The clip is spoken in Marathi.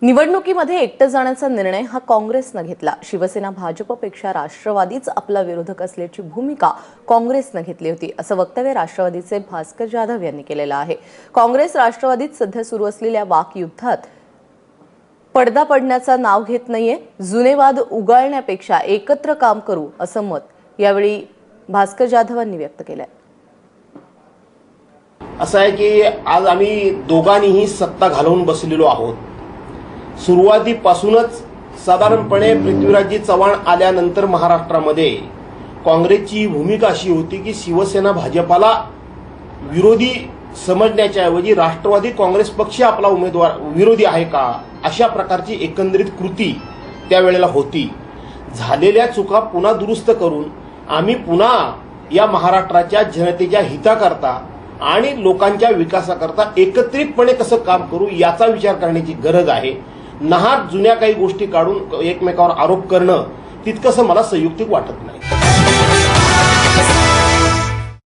निवडणुकीमध्ये एकटं जाण्याचा निर्णय हा काँग्रेसनं घेतला। शिवसेना भाजपपेक्षा राष्ट्रवादीच आपला विरोधक असल्याची भूमिका काँग्रेसनं घेतली होती, असं वक्तव्य राष्ट्रवादीचे भास्कर जाधव यांनी केलेलं आहे। काँग्रेस राष्ट्रवादीत सध्या सुरू असलेल्या वाकयुद्धात पडदा पडण्याचा नाव घेत नाहीये। जुने वाद उगाळण्यापेक्षा एकत्र काम करू असं मत यावेळी भास्कर जाधवांनी व्यक्त केलंय। असं आहे की आज आम्ही दोघांनीही सत्ता घालवून बसलेलो आहोत। सुरुवातीपासूनच साधारणपणे पृथ्वीराजजी चव्हाण आल्यानंतर महाराष्ट्रामध्ये काँग्रेसची भूमिका अशी होती की शिवसेना भाजपाला विरोधी समजण्याच्या ऐवजी राष्ट्रवादी काँग्रेस पक्ष आपला उमेदवार विरोधी आहे का, अशा प्रकारची एकंदरीत कृती त्यावेळेला होती। झालेल्या चुका पुन्हा दुरुस्त करून आम्ही पुन्हा या महाराष्ट्राच्या जनतेच्या हिताकरता आणि लोकांच्या विकासाकरता एकत्रितपणे कसं काम करू याचा विचार करण्याची गरज आहे। नाहक जुन्या काही गोष्टी काढून एकमेकावर आरोप करणं तितकंसं मला संयुक्तिक वाटत नाही।